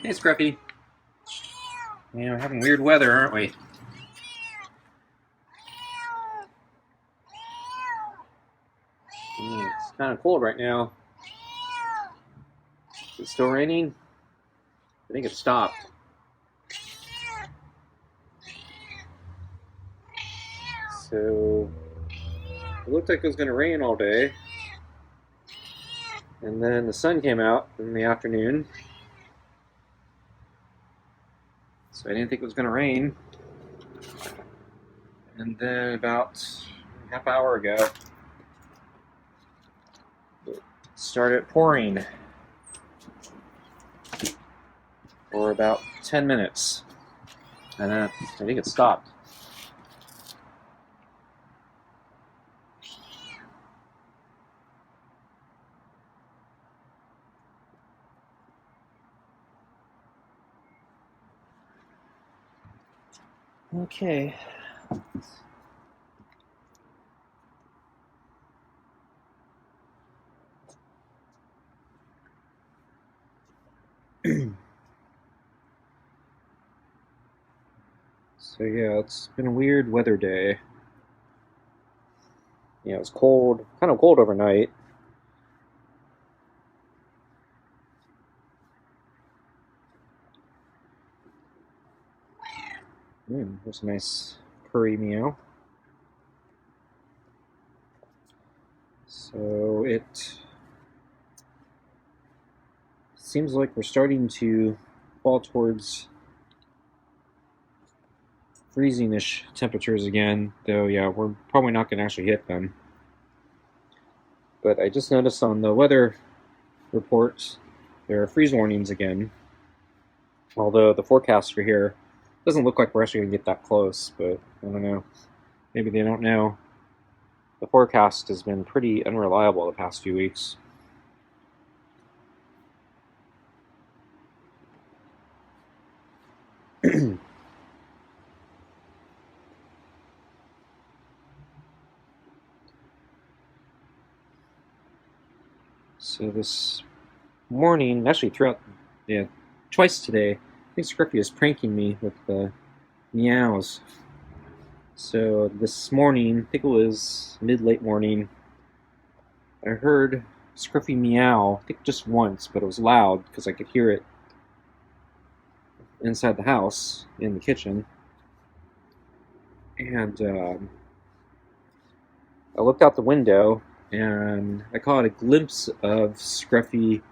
Hey, Scruffy. Yeah, we're having weird weather, aren't we? It's kind of cold right now. Is it still raining? I think it stopped. So, it looked like it was going to rain all day. And then the sun came out in the afternoon. So I didn't think it was going to rain. And then about a half hour ago, it started pouring for about 10 minutes. And then I think it stopped. Okay. So yeah, it's been a weird weather day. Yeah, it was cold, kind of cold overnight. There's a nice purry meow. So it seems like we're starting to fall towards freezing-ish temperatures again, though yeah, we're probably not going to actually hit them. But I just noticed on the weather reports there are freeze warnings again, although the forecast for here doesn't look like we're actually going to get that close, but I don't know. Maybe they don't know. The forecast has been pretty unreliable the past few weeks. So this morning, actually throughout, yeah, twice today, I think Scruffy is pranking me with the meows. So this morning, I think it was mid-late morning, I heard Scruffy meow, I think just once, but it was loud because I could hear it inside the house, in the kitchen. And I looked out the window, and I caught a glimpse of Scruffy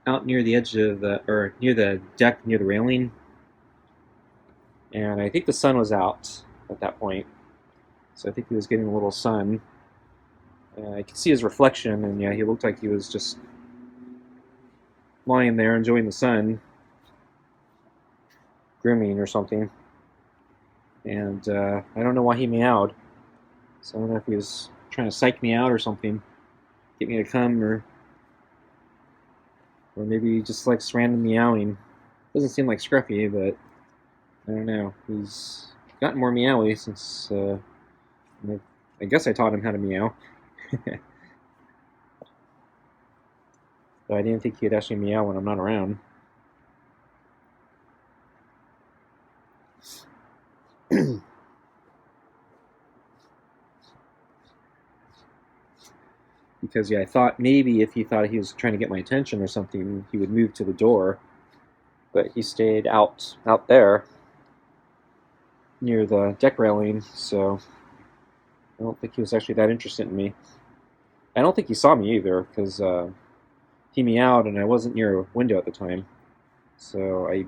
out near the edge of or near the deck, near the railing. And I think the sun was out at that point. So I think he was getting a little sun. I could see his reflection, and yeah, he looked like he was just lying there enjoying the sun, grooming or something. And I don't know why he meowed. So I don't know if he was trying to psych me out or something, get me to come, or maybe he just likes random meowing. Doesn't seem like Scruffy, but I don't know. He's gotten more meowy since I guess I taught him how to meow. But I didn't think he'd actually meow when I'm not around. Because yeah, I thought maybe if he thought he was trying to get my attention or something, he would move to the door. But he stayed out there near the deck railing, so I don't think he was actually that interested in me. I don't think he saw me either, because he meowed and I wasn't near a window at the time. So I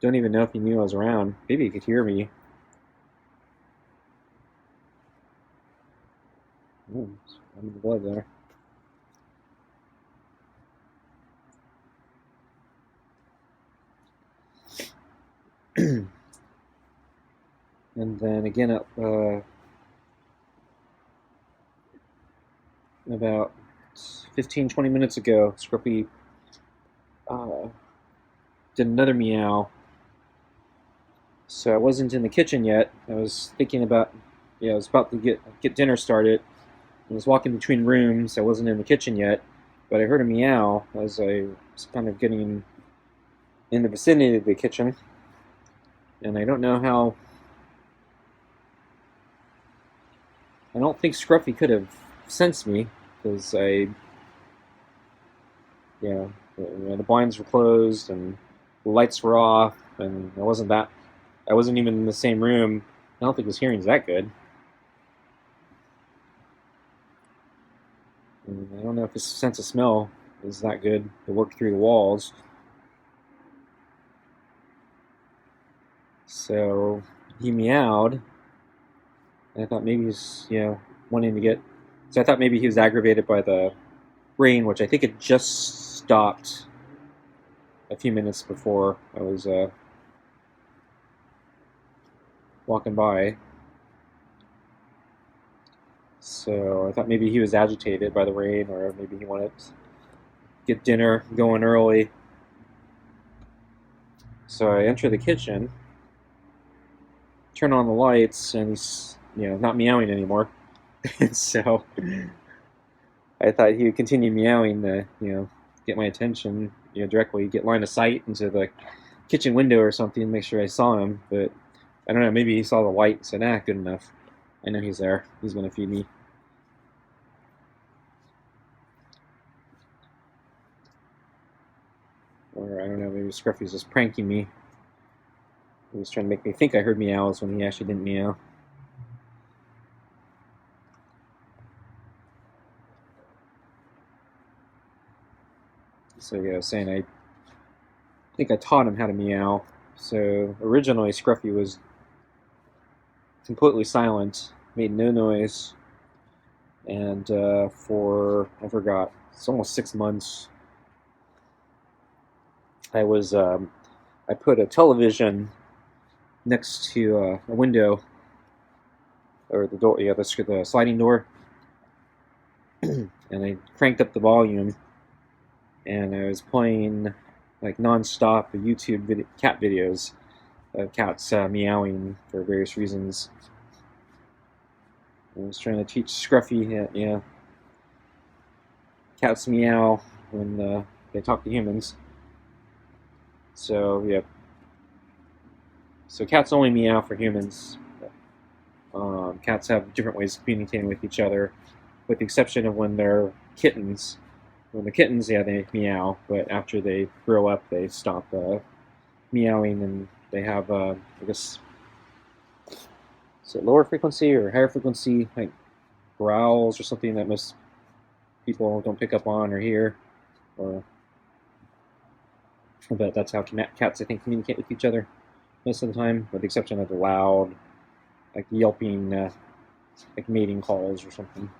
don't even know if he knew I was around. Maybe he could hear me. Oh, I'm in the blood there. And then again, about 15-20 minutes ago, Scruffy did another meow. So I wasn't in the kitchen yet. I was thinking about, I was about to get dinner started. I was walking between rooms. I wasn't in the kitchen yet, but I heard a meow as I was kind of getting in the vicinity of the kitchen, and I don't know how. I don't think Scruffy could have sensed me because the blinds were closed and the lights were off, and I wasn't even in the same room. I don't think his hearing's that good. And I don't know if his sense of smell is that good to work through the walls. So he meowed. And I thought maybe he's, wanting to get. So I thought maybe he was aggravated by the rain, which I think it just stopped a few minutes before I was walking by. So I thought maybe he was agitated by the rain, or maybe he wanted to get dinner going early. So I enter the kitchen, turn on the lights, and he's not meowing anymore. So I thought he would continue meowing to get my attention, directly get line of sight into the kitchen window or something, make sure I saw him. But I don't know, maybe he saw the light and said, good enough. I know he's there. He's going to feed me. Or I don't know, maybe Scruffy's just pranking me. He was trying to make me think I heard meows when he actually didn't meow. So yeah, I was saying I think I taught him how to meow. So originally Scruffy was completely silent, made no noise, and I forgot, it's almost 6 months. I put a television next to a window, or the door, the sliding door, and I cranked up the volume, and I was playing like non-stop YouTube cat videos of cats meowing for various reasons. I was trying to teach Scruffy, cats meow when they talk to humans. So yeah, so cats only meow for humans. Cats have different ways of communicating with each other, with the exception of when they're kittens. When they're kittens, they meow, but after they grow up, they stop meowing, and they have, I guess, is it lower frequency or higher frequency, like growls or something that most people don't pick up on or hear, but that's how cats, I think, communicate with each other most of the time, with the exception of the loud, like yelping, like mating calls or something.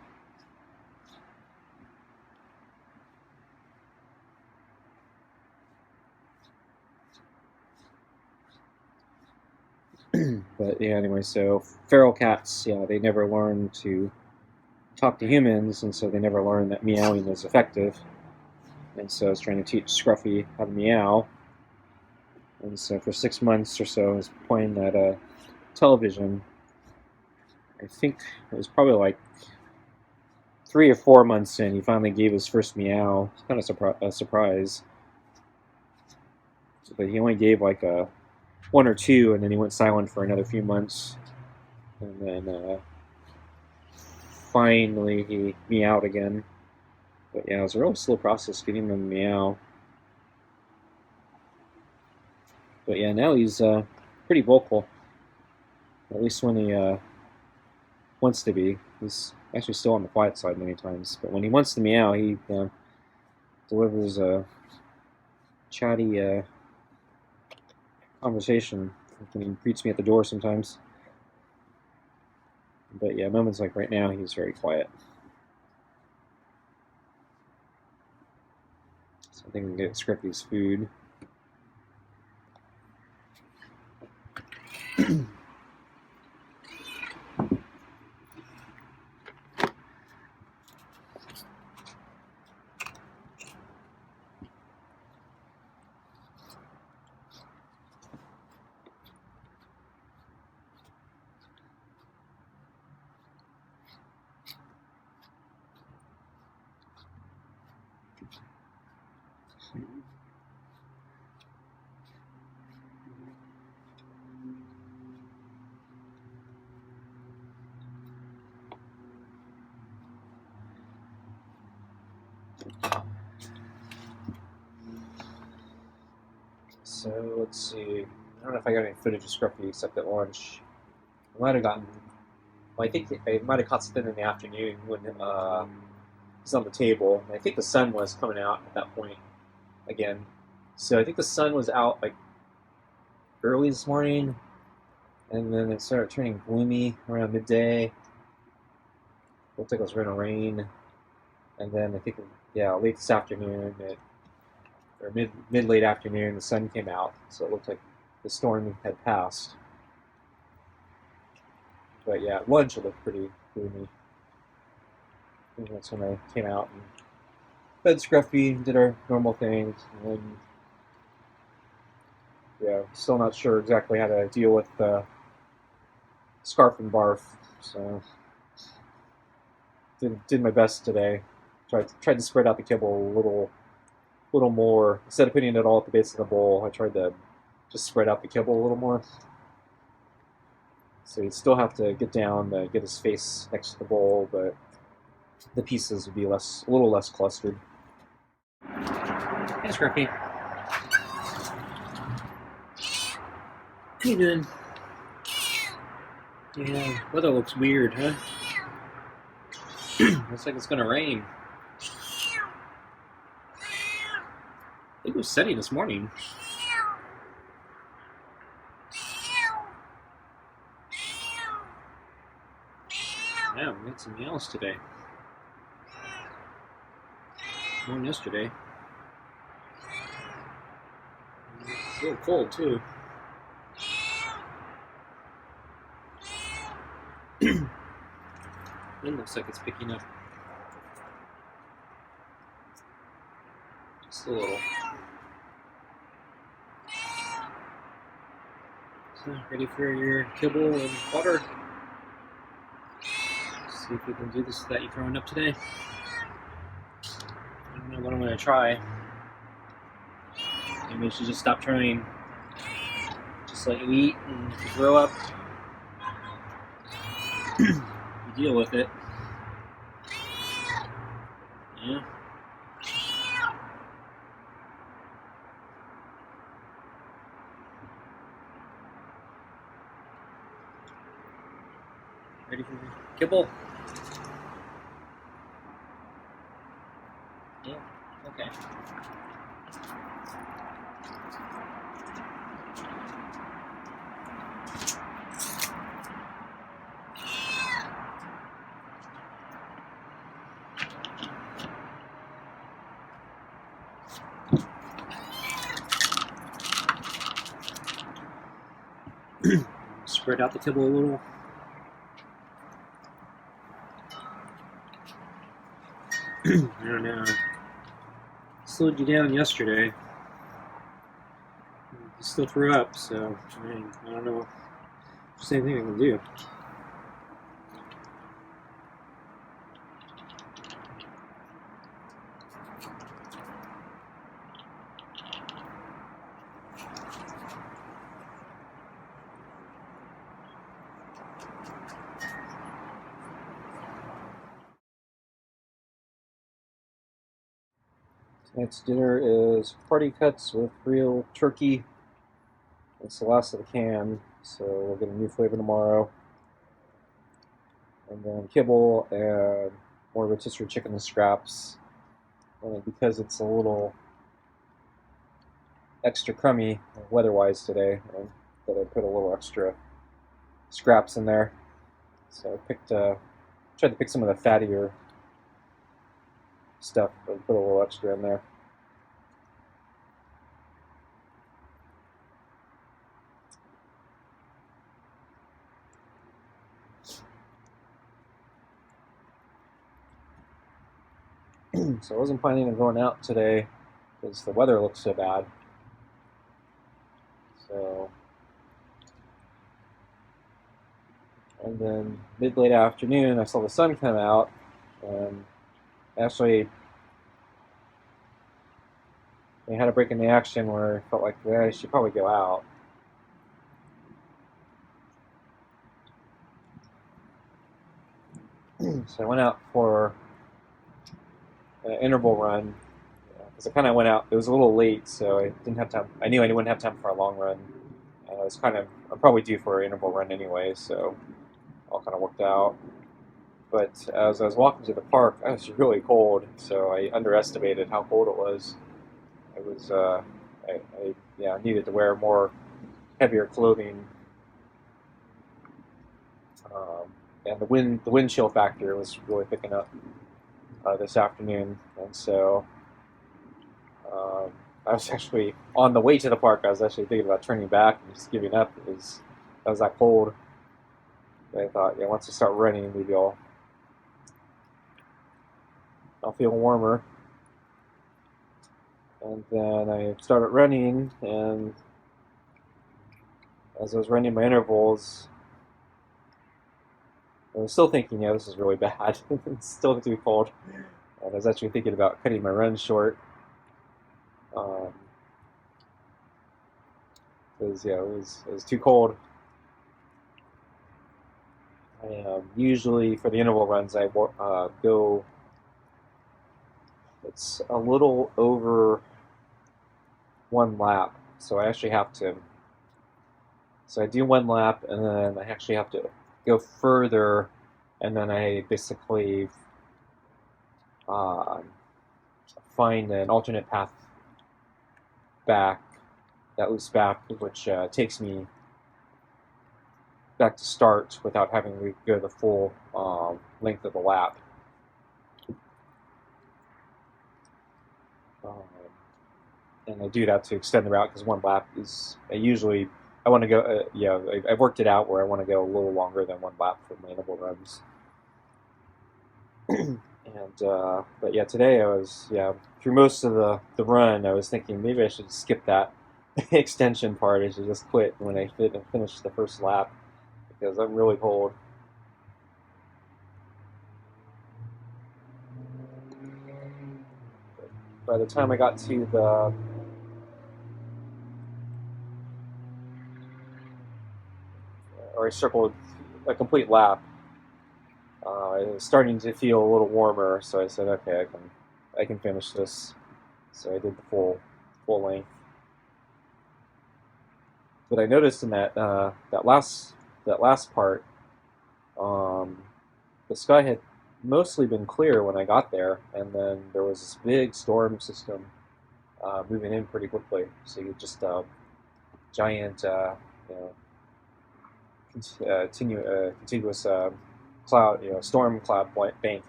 But yeah, anyway, so feral cats, they never learn to talk to humans, and so they never learn that meowing is effective. And so I was trying to teach Scruffy how to meow. And so for 6 months or so, I was playing that television. I think it was probably like 3 or 4 months in, he finally gave his first meow. It's kind of a surprise. But he only gave like a 1 or 2, and then he went silent for another few months. And then finally he meowed again. But yeah, it was a real slow process getting him to meow. But yeah, now he's pretty vocal. At least when he wants to be. He's actually still on the quiet side many times. But when he wants to meow, he delivers a chatty conversation when he greets me at the door sometimes. But yeah, moments like right now, he's very quiet. So I think we can get Scruffy's food. So let's see. I don't know if I got any footage of Scruffy except at lunch. I might have gotten. Well, I think I might have caught something in the afternoon when he's on the table. And I think the sun was coming out at that point again. So I think the sun was out like early this morning, and then it started turning gloomy around midday. Looked like it was going to rain, and then I think late this afternoon, or mid late afternoon, the sun came out, so it looked like the storm had passed. But yeah, at lunch it looked pretty gloomy. And that's when I came out and fed Scruffy, did our normal things, and then still not sure exactly how to deal with scarf and barf. So did my best today. Tried to spread out the kibble a little more. Instead of putting it all at the base of the bowl, I tried to just spread out the kibble a little more. So you'd still have to get down to get his face next to the bowl, but the pieces would be a little less clustered. Hey, Scruffy. How you doing? Yeah, weather looks weird, huh? Looks like it's gonna rain. I think it was sunny this morning. Yeah, we got some meows today. More than yesterday. It's a little cold too. It looks like it's picking up. Just a little. So, ready for your kibble and water? See if we can do this without you throwing up today. I don't know what I'm going to try. Maybe we should just stop trying. Just let you eat, and if you throw up, you deal with it. Yeah. Ready for the kibble? Yeah, okay. Spread out the kibble a little. I don't know. Slowed you down yesterday. You still threw up, so I don't know. Just anything I can do. Tonight's dinner is party cuts with real turkey. It's the last of the can, so we'll get a new flavor tomorrow. And then kibble and more rotisserie chicken and scraps. And because it's a little extra crummy weather-wise today, that I put a little extra scraps in there. So I tried to pick some of the fattier stuff, but put a little extra in there. So I wasn't planning on going out today because the weather looks so bad. So, and then mid-late afternoon, I saw the sun come out, and actually I had a break in the action where I felt like I should probably go out. So I went out for interval run because I kind of went out. It was a little late, so I didn't have time. I knew I wouldn't have time for a long run. I'm probably due for an interval run anyway, so all kind of worked out. But as I was walking to the park, I was really cold, so I underestimated how cold it was. It was, I needed to wear more heavier clothing, and the wind chill factor was really picking up this afternoon, and so I was actually on the way to the park. I was actually thinking about turning back and just giving up because I was that cold. But I thought, yeah, once I start running, maybe I'll feel warmer. And then I started running, and as I was running my intervals, I was still thinking, yeah, this is really bad. It's still too cold. And I was actually thinking about cutting my run short. Because, yeah, it was too cold. Usually for the interval runs, I go, it's a little over one lap. So I actually have to, so I do one lap, and then I actually have to go further, and then I basically find an alternate path back, that loops back, which takes me back to start without having to go the full length of the lap. And I do that to extend the route because one lap is I want to go. I've worked it out where I want to go a little longer than one lap for my interval runs. But yeah, today I was through most of the run I was thinking maybe I should skip that extension part. I should just quit when I finish the first lap because I'm really cold. By the time I got to I circled a complete lap, it was starting to feel a little warmer, so I said, okay, I can finish this. So I did the full length. But I noticed in that last part, the sky had mostly been clear when I got there, and then there was this big storm system moving in pretty quickly. So you just giant, contiguous cloud, storm cloud bank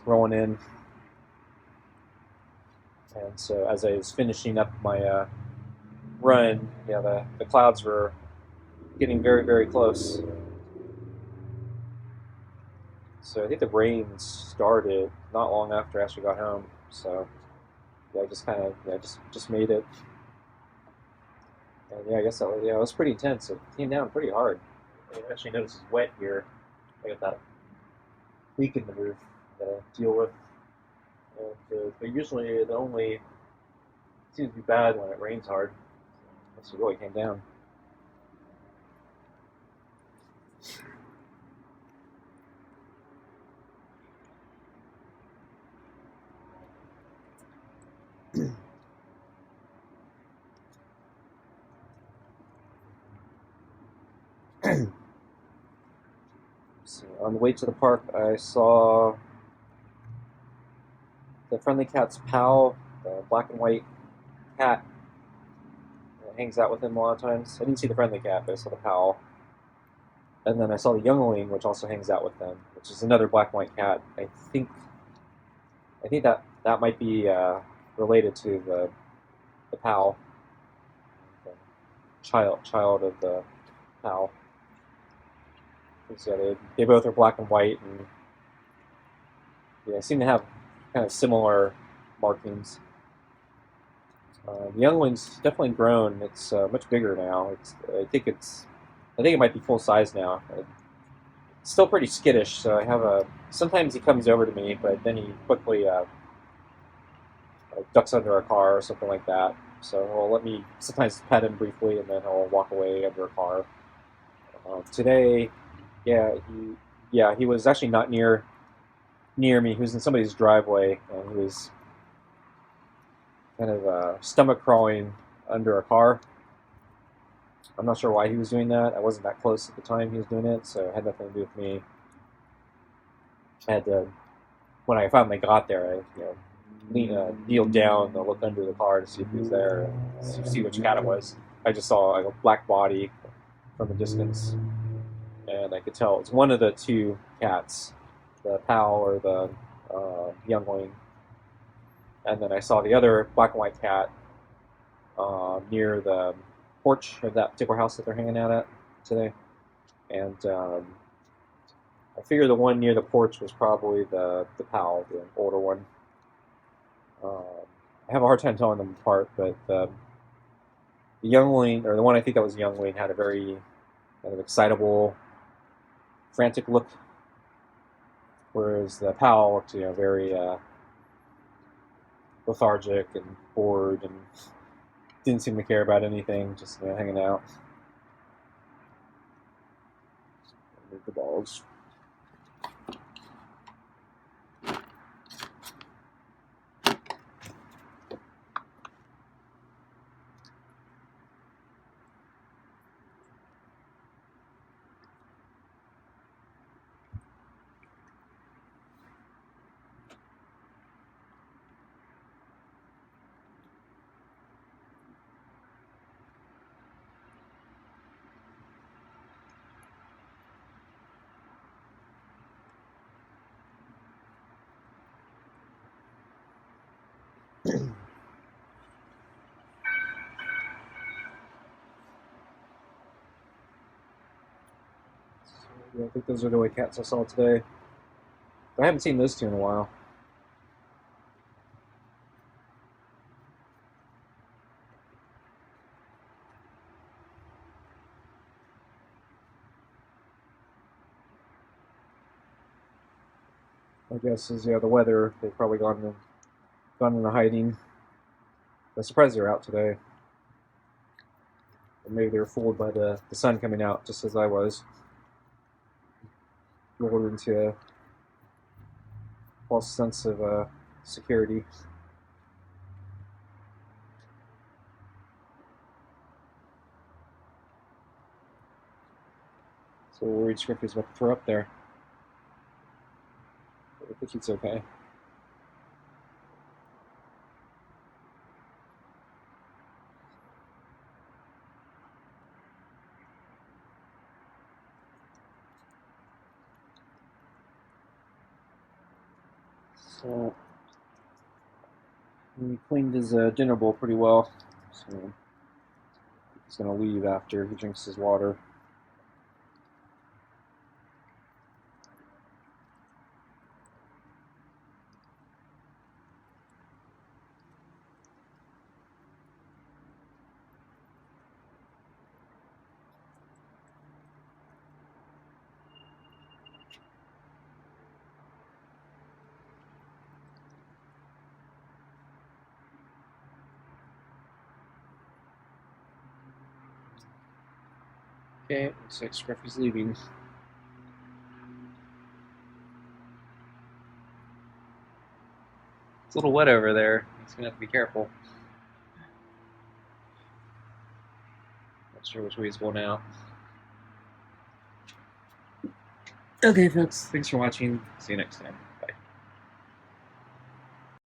rolling in. And so as I was finishing up my run, the clouds were getting very, very close. So I think the rain started not long after I actually got home. So I just kind of just made it. And I guess it was pretty intense. It came down pretty hard. I actually noticed it's wet here. I got that leak in the roof that I deal with. But usually it only seems to be bad when it rains hard. Unless it really came down. So on the way to the park, I saw the friendly cat's pal, the black and white cat that hangs out with him a lot of times. I didn't see the friendly cat, but I saw the pal. And then I saw the youngling, which also hangs out with them, which is another black and white cat. I think that might be related to the pal, the child of the pal. So they both are black and white, and seem to have kind of similar markings. The youngling's definitely grown. It's much bigger now. I think it might be full size now. It's still pretty skittish. So I have sometimes he comes over to me, but then he quickly ducks under a car or something like that. So he'll let me sometimes pet him briefly, and then he'll walk away under a car. Today, he was actually not near near me. He was in somebody's driveway, and he was kind of stomach crawling under a car. I'm not sure why he was doing that. I wasn't that close at the time he was doing it, so it had nothing to do with me. I had to, when I finally got there, I kneeled down to look under the car to see if he was there, and see which cat it was. I just saw like a black body from a distance, and I could tell it was one of the two cats, the pal or the youngling. And then I saw the other black and white cat near the porch of that particular house that they're hanging out at today. And I figure the one near the porch was probably the pal, the older one. I have a hard time telling them apart, but the youngling, or the one I think that was youngling, had a very kind of excitable, frantic look, whereas the pal looked, very lethargic and bored and didn't seem to care about anything, just hanging out. Move the balls. Yeah, I think those are the only cats I saw today. But I haven't seen those two in a while. My guess is, the weather. They've probably gone into hiding. I'm surprised they're out today. Or maybe they were fooled by the sun coming out, just as I was. Lulled into a false sense of security. So worried Scruffy's about to throw up there. But I think it's okay. So he cleaned his dinner bowl pretty well. So he's going to leave after he drinks his water. Okay, looks like Scruffy's leaving. It's a little wet over there. He's gonna have to be careful. Not sure which way he's going out. Okay, folks. Thanks for watching. See you next time.